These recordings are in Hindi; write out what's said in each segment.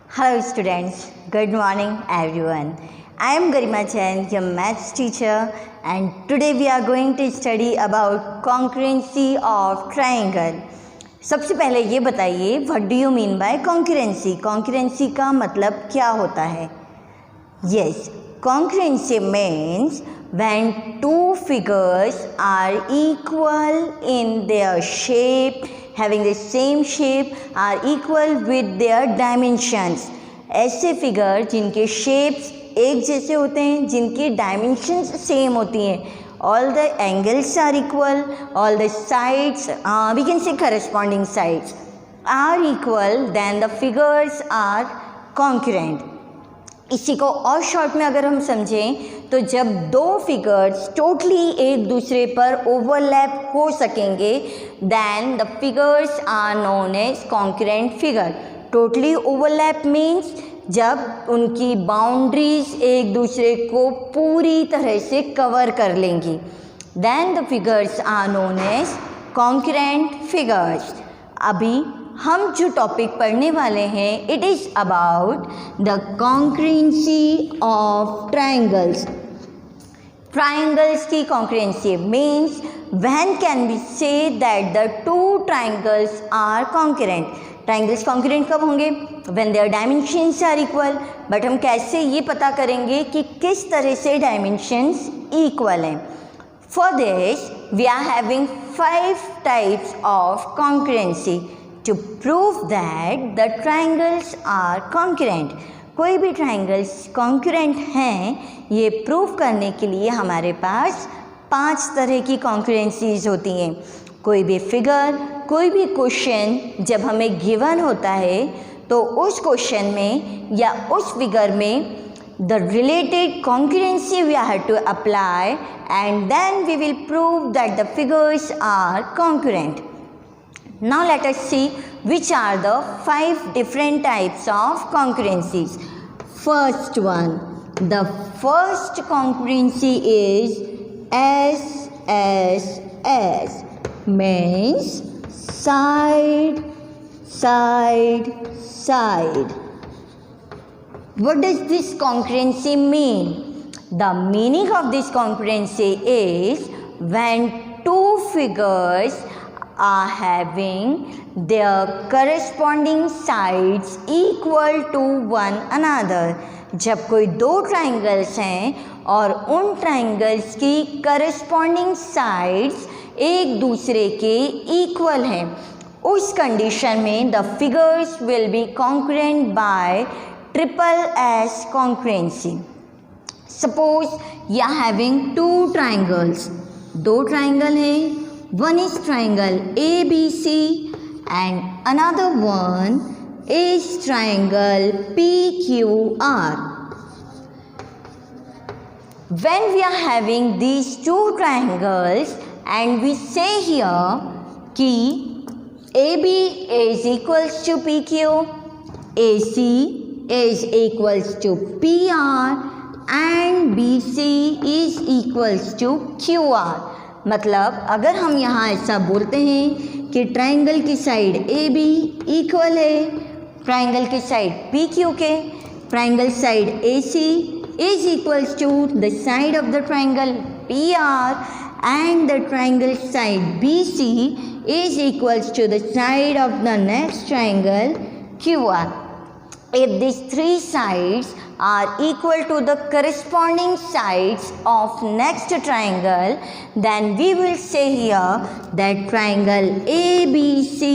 Hello students, good morning everyone. I am Garima Jain, your maths teacher, and today we are going to study about congruency of triangle. सबसे पहले ये बताइए what do you mean by concurrency. Concurrency का मतलब क्या होता है? Yes, congruency means when two figures are equal in their shape, having the same shape, are equal with their dimensions. ऐसे फिगर जिनके शेप्स एक जैसे होते हैं, जिनकी डायमेंशंस सेम होती हैं, all the angles are equal, all the sides, we can say corresponding sides are equal, then the figures are congruent. इसी को और शॉर्ट में अगर हम समझें तो जब दो फिगर्स टोटली एक दूसरे पर ओवरलैप हो सकेंगे, then the figures are known as concurrent figure. Totally overlap means जब उनकी बाउंड्रीज एक दूसरे को पूरी तरह से कवर कर लेंगी, then the figures are known as concurrent figures. अभी हम जो टॉपिक पढ़ने वाले हैं, it is about the concurrency of triangles. Triangles की concurrency means when can we say that the two triangles are concurrent. Triangles concurrent कब होंगे? When their dimensions are equal. But हम कैसे ये पता करेंगे कि किस तरह से डायमेंशंस इक्वल हैं? For this we are having 5 types of concurrency to prove that the triangles are congruent. कोई भी ट्राइंगल्स कॉन्करेंट हैं, ये प्रूव करने के लिए हमारे पास 5 तरह की कॉन्करेंसीज होती हैं. कोई भी फिगर, कोई भी क्वेश्चन जब हमें गिवन होता है तो उस क्वेश्चन में या उस फिगर में the related congruency we have to apply, and then we will prove that the figures are congruent. Now let us see which are the 5 different types of congruencies. First one, the first congruency is SSS, means side, side, side. What does this congruency mean? The meaning of this congruency is when two figures are having their corresponding sides equal to one another. जब कोई दो ट्राइंगल्स हैं और उन ट्राइंगल्स की करस्पॉन्डिंग साइड्स एक दूसरे के इक्वल हैं, उस कंडीशन में the figures will be concurrent by triple S concurrency. Suppose you are having 2 triangles. 2 triangle हैं. One is triangle ABC and another one is triangle PQR. When we are having these 2 triangles and we say here कि AB is equals to PQ, AC is equals to PR and BC is equals to QR. मतलब अगर हम यहाँ ऐसा बोलते हैं कि ट्राइंगल की साइड ए बी इक्वल है ट्राइंगल की साइड पी क्यू के, triangle side A C is equals to the side of the triangle P R and the triangle side B C is equals to the side of the next triangle Q R. If these 3 sides are equal to the corresponding sides of next triangle, then we will say here that triangle ABC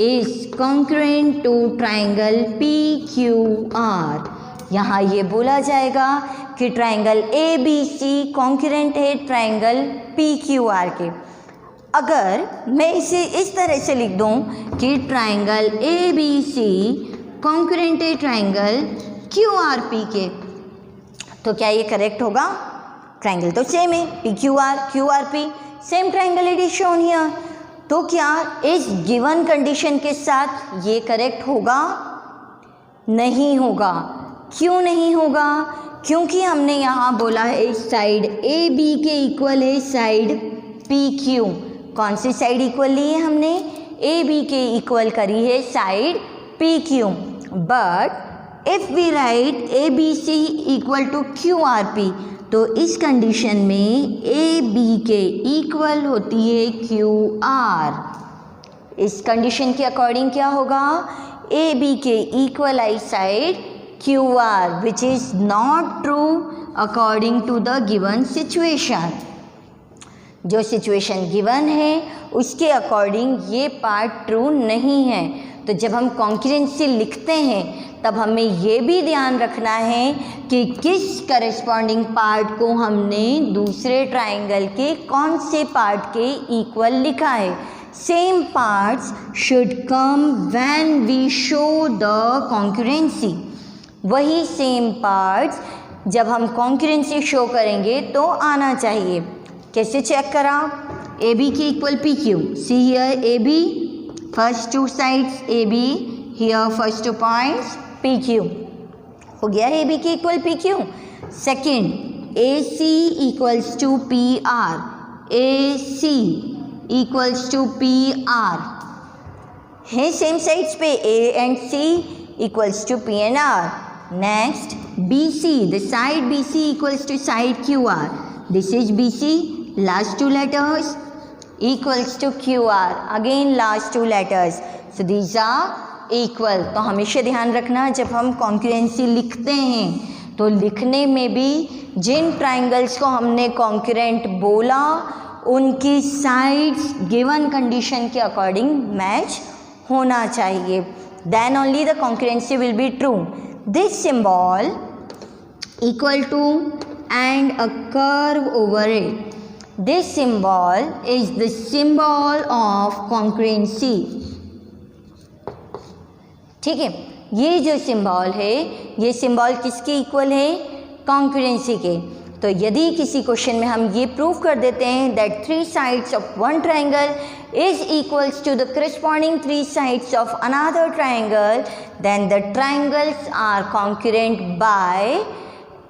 is congruent to triangle PQR. यहाँ ये बोला जाएगा कि ट्राइंगल ABC कॉन्करेंट है ट्राइंगल PQR के. अगर मैं इसे इस तरह से लिख दूँ कि ट्राइंगल ABC कॉन्करेंट है ट्राइंगल QRP के, तो क्या ये करेक्ट होगा? ट्राइंगल तो सेम है, PQR QRP same triangle it is shown here. तो क्या इस गिवन कंडीशन के साथ ये करेक्ट होगा? नहीं होगा. क्यों नहीं होगा? क्योंकि हमने यहाँ बोला है साइड AB के इक्वल है साइड PQ. कौन सी साइड इक्वल ली है हमने? ए बी के इक्वल करी है side P Q, but if we write A B C equal to Q R P, तो इस कंडीशन में ए बी के इक्वल होती है क्यू आर। इस कंडीशन के अकॉर्डिंग क्या होगा, ए बी के इक्वल आई side Q R, which is not true according to the given situation. जो सिचुएशन गिवन है उसके अकॉर्डिंग ये पार्ट ट्रू नहीं है। तो जब हम कॉन्करेंसी लिखते हैं तब हमें ये भी ध्यान रखना है कि किस करस्पॉन्डिंग पार्ट को हमने दूसरे ट्राइंगल के कौन से पार्ट के इक्वल लिखा है। Same parts should come when we show the concurrency. वही सेम पार्ट्स जब हम कॉन्करेंसी शो करेंगे तो आना चाहिए। कैसे चेक करा, ए बी की equal P Q, see here A B, first two sides A B, here first two points P Q, हो गया ए बी की equal P Q. Second, A C equals to P R, A C equals to P R है सेम साइड्स पे, A and C equals to P and R. Next, B C, the side B C equals to side Q are, this is B C, last two letters equals to QR, again last two letters, so these are equal। तो हमेशा ध्यान रखना जब हम कॉन्करेंसी लिखते हैं तो लिखने में भी जिन ट्राइंगल्स को हमने कॉन्करेंट बोला उनकी साइड्स गिवन कंडीशन के अकॉर्डिंग मैच होना चाहिए, then only the concurrency will be true. This symbol equal to and a curve over it, this symbol is the symbol of congruency। ठीक है, ये जो सिंबल है ये सिंबल किसके इक्वल है, कॉन्करेंसी के। तो यदि किसी क्वेश्चन में हम ये प्रूव कर देते हैं that three sides of one triangle is equals to the corresponding three sides of another triangle, then the triangles are concurrent by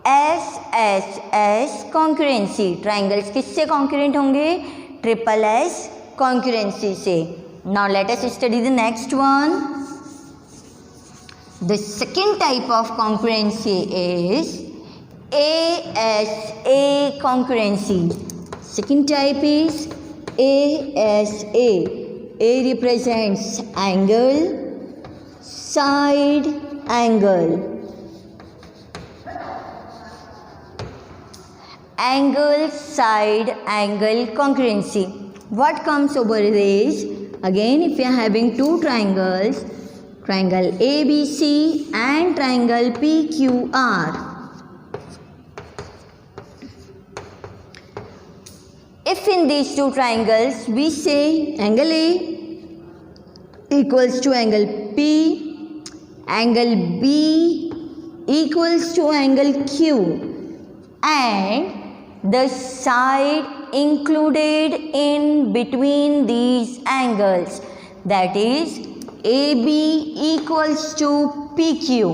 S S S concurrency. Triangles किससे कॉन्करेंट होंगे, ट्रिपल एस कॉन्करेंसी से। Now let us study the next one. The second type of concurrency is A S A concurrency. Second type is A S A. A represents angle, side angle, angle, side angle congruency. What comes over this? Again, if you are having two triangles, triangle ABC and triangle PQR. If in these two triangles we say angle A equals to angle P, angle B equals to angle Q, and the side included in between these angles, that is AB equals to PQ,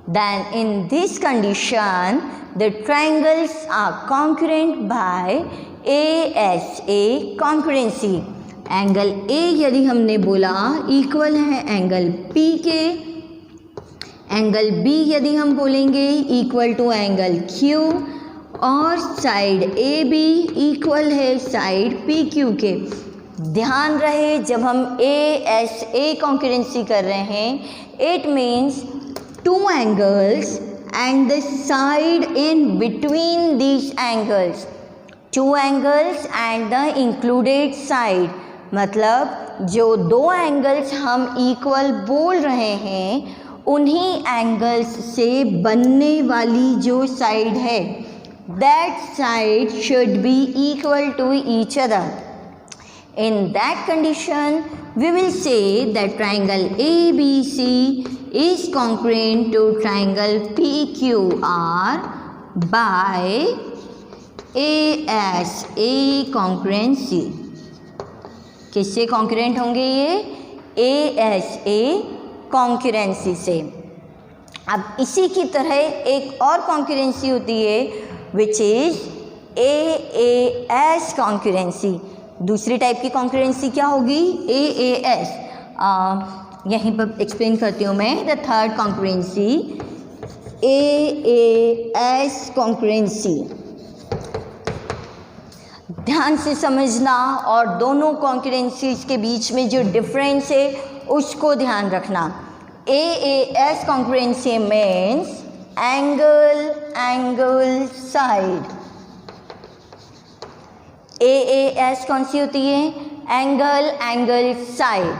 then in this condition the triangles are congruent by ASA congruency। Angle A यदि हमने बोला इक्वल है एंगल P के, एंगल B यदि हम बोलेंगे इक्वल टू एंगल Q, और साइड ए बी इक्वल है साइड पी क्यू के। ध्यान रहे जब हम ए एस ए कॉन्करेंसी कर रहे हैं it means to angles and the side in between these angles, to angles and the included side, मतलब जो दो एंगल्स हम इक्वल बोल रहे हैं उन्हीं एंगल्स से बनने वाली जो साइड है that side should be equal to each other. In that condition we will say that triangle ABC is congruent to triangle PQR by ASA congruency। किससे कॉन्करेंट होंगे ये, ASA कॉन्करेंसी से। अब इसी की तरह एक और कॉन्करेंसी होती है which is AAS concurrency। दूसरी टाइप की कॉन्करेंसी क्या होगी, AAS। यहीं पर एक्सप्लेन करती हूँ मैं the third concurrency, AAS concurrency. ध्यान से समझना और दोनों कॉन्करेंसीज के बीच में जो डिफरेंस है उसको ध्यान रखना। AAS concurrency means angle side. AAS कौन सी होती है, एंगल साइड।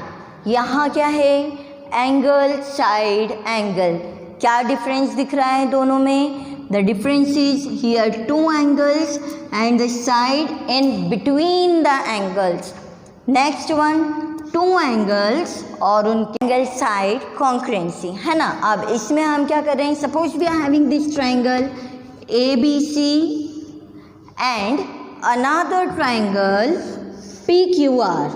यहाँ क्या है, एंगल साइड एंगल। क्या डिफरेंस दिख रहा है दोनों में, the difference is here to angles and the side in between the angles. Next one, two angles और उनके एंगल साइड कॉन्करेंसी, है ना। अब इसमें हम क्या कर रहे हैं, suppose we are having this triangle ABC and another triangle PQR.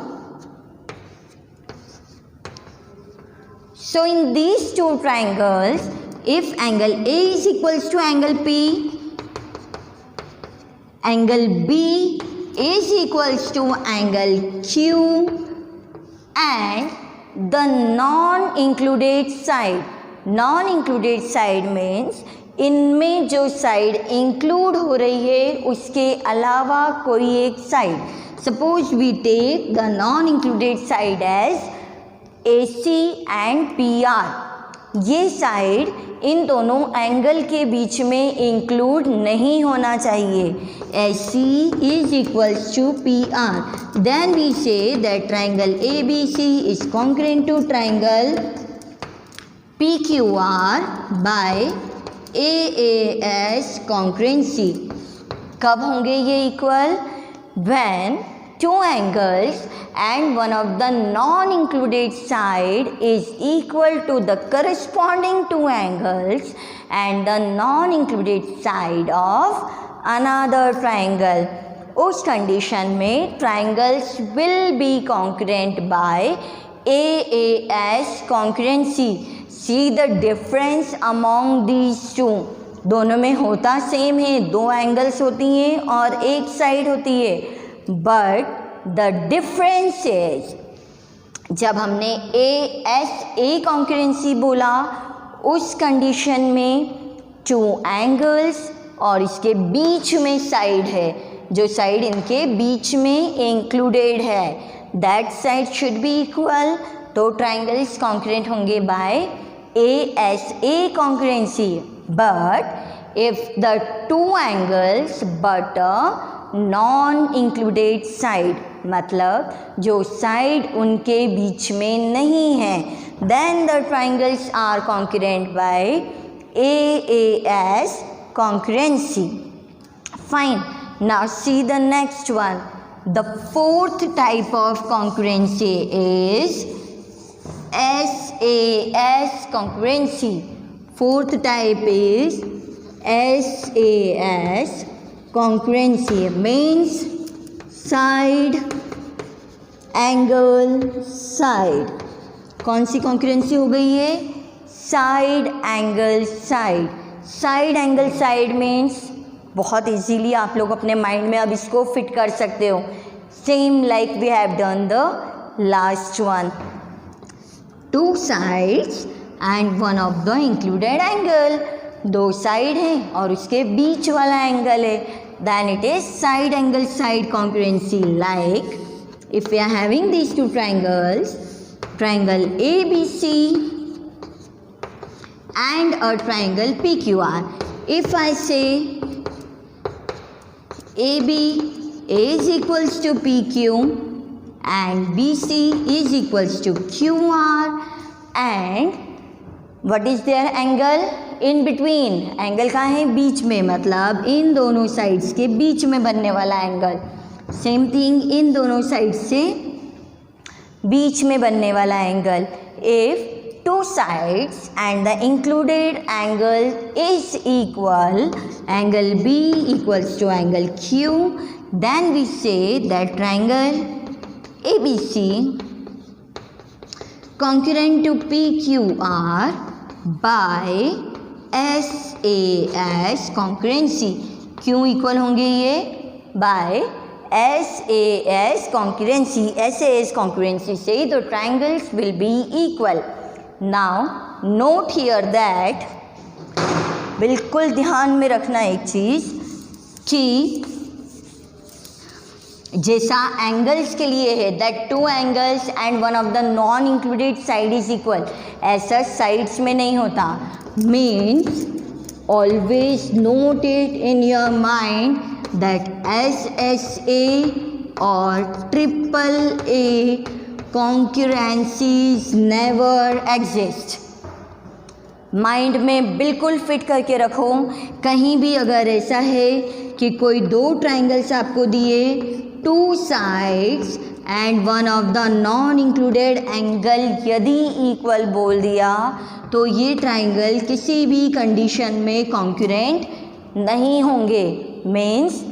So in these two triangles, if angle A is equals to angle P, angle B is equals to angle Q, and the non-included side means इनमें जो साइड इंक्लूड हो रही है उसके अलावा कोई एक side, suppose we take the non included side as AC and PR। ये साइड इन दोनों एंगल के बीच में इंक्लूड नहीं होना चाहिए। AC is equals to PR, then we say that triangle ABC is concurrent to triangle PQR by AAS concurrency. कब होंगे ये equal, when two angles and one of the non included side is equal to the corresponding two angles and the non included side of another triangle. उस कंडीशन में triangles will be concurrent by AAS concurrency. See the difference among these two, दोनों में होता सेम है, दो एंगल्स होती हैं और एक साइड होती है, बट द डिफरेंस इज, जब हमने ASA कॉन्करेंसी बोला उस कंडीशन में टू एंगल्स और इसके बीच में साइड है, जो साइड इनके बीच में इंक्लूडेड है, that side should be equal. तो ट्राइंगल्स कॉन्करेंट होंगे by ASA concurrency. But if the two angles but non included side, मतलब जो साइड उनके बीच में नहीं है, then the triangles are concurrent by AAS concurrency. Fine, now see the next one. The fourth type of concurrency is SAS concurrency. Fourth type is SAS concurrency, means side angle side। कौन सी कॉन्करेंसी हो गई है, side angle side. Side angle side means बहुत इजीली आप लोग अपने माइंड में अब इसको फिट कर सकते हो, same like we have done the last one. Two sides and one of the included angle, दो साइड हैं और उसके बीच वाला एंगल है, then it is side angle side concurrency. Like if we are having these two triangles, triangle ABC and a triangle PQR. If I say AB is equals to PQ and BC is equals to QR, and what is their angle in between? Angle कहाँ है, बीच में, मतलब इन दोनों साइड्स के बीच में बनने वाला एंगल। सेम थिंग, इन दोनों साइड से बीच में बनने वाला angle. If two sides and the included angle is equal, angle B equals to angle Q, then we say that triangle ABC concurrent to PQR by SAS concurrency। क्यों इक्वल होंगे ये, by SAS concurrency, SAS concurrency से the triangles will be equal. Now note here that बिल्कुल ध्यान में रखना एक चीज़ कि जैसा एंगल्स के लिए है that to angles and one of the non included side is equal, ऐसा साइड्स में नहीं होता. Means always note it in your mind that SSA और AAA कॉन्करेंसीज नेवर एग्जिस्ट. माइंड में बिल्कुल फिट करके रखो. कहीं भी अगर ऐसा है कि कोई दो ट्राइंगल्स आपको दिए, to sides and one of the non included angle यदि इक्वल बोल दिया तो ये ट्राइंगल किसी भी कंडीशन में कॉन्करेंट नहीं होंगे. मीन्स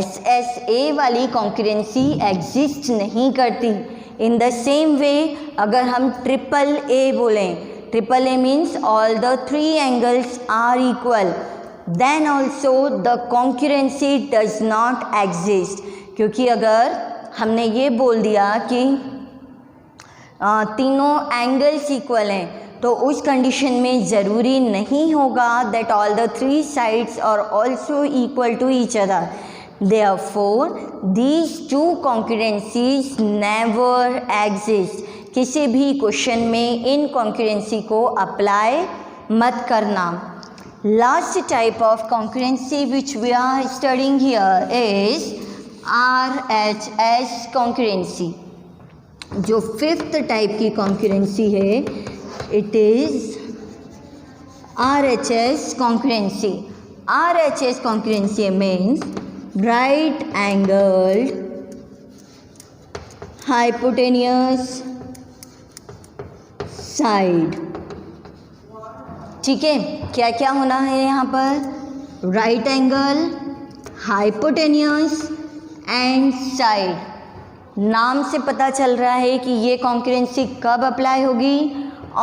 SSA वाली कॉन्करेंसी एग्जिस्ट नहीं करती. इन द सेम वे अगर हम AAA बोलें, AAA means all the three angles are equal, then also the concurrency does not exist. क्योंकि अगर हमने ये बोल दिया कि तीनों एंगल्स इक्वल हैं तो उस कंडीशन में ज़रूरी नहीं होगा that all the three sides are also equal to each other. Therefore, these two concurrencies never exist. किसी भी क्वेश्चन में इन कॉन्करेंसी को अप्लाई मत करना. Last type of concurrency which we are studying here is RHS concurrency. जो फिफ्थ टाइप की कॉन्करेंसी है it is RHS concurrency. RHS concurrency means right angled hypotenuse side. ठीक है, क्या क्या होना है यहाँ पर? Right angle, hypotenuse and side. नाम से पता चल रहा है कि ये कॉन्करेंसी कब अप्लाई होगी?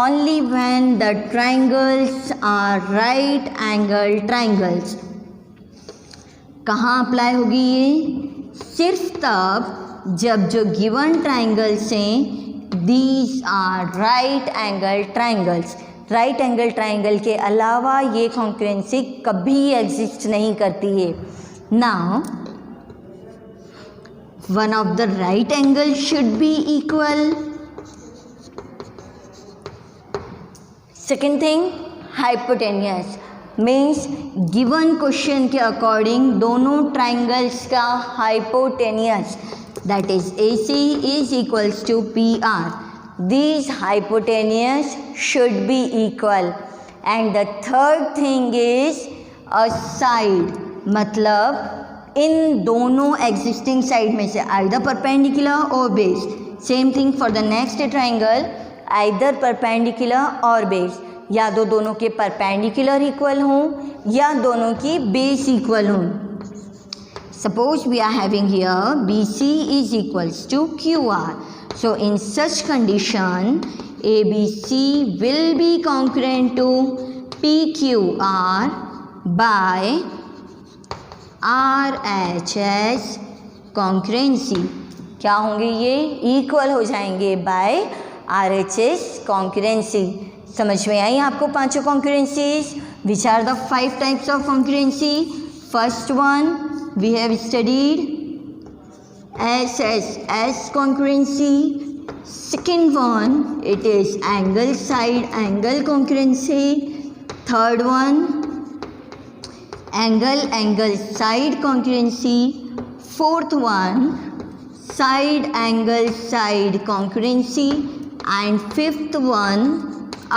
Only when the triangles are right angle triangles. कहाँ अप्लाई होगी ये? सिर्फ तब जब जो गिवन ट्राइंगल्स हैं These are right angle triangles. Right angle triangle के अलावा ये कॉन्करेंसी कभी एग्जिस्ट नहीं करती है. Now one of the right angle should be equal. Second thing, hypotenuse means given question के अकॉर्डिंग दोनों ट्राइंगल्स का hypotenuse that is AC is equals to PR. These hypotenuse should be equal. And the third thing is a side. मतलब इन दोनों existing side में से either perpendicular or base. Same thing for the next triangle, either perpendicular or base. या तो दोनों के perpendicular equal हों या दोनों की base equal हों. Suppose we are having here BC is equals to QR. So in such condition, ABC will be congruent to PQR by RHS congruency. क्या होंगे ये? इक्वल हो जाएंगे बाय RHS congruency. समझ में आई आपको पांचों concurrencies? Which are the 5 types of concurrency? First one we have studied SSS concurrency. Second one it is angle side angle concurrency. Third one angle side concurrency. Fourth one side angle side concurrency. And fifth one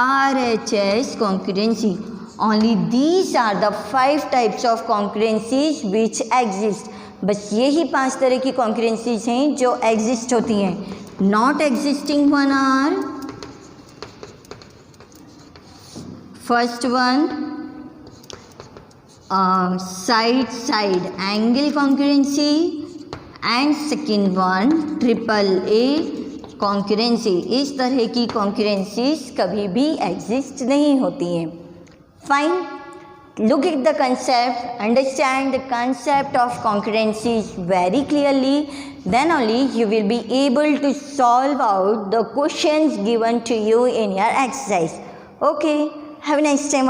RHS concurrency. Only these are the 5 types of concurrencies which exist. बस यही 5 तरह की concurrencies हैं जो exist होती हैं. Not existing one are first one side angle concurrency and second one AAA concurrency. इस तरह की concurrencies कभी भी exist नहीं होती हैं. Fine. look at the concept, understand the concept of concurrencies very clearly, then only you will be able to solve out the questions given to you in your exercise. Okay, have a nice time.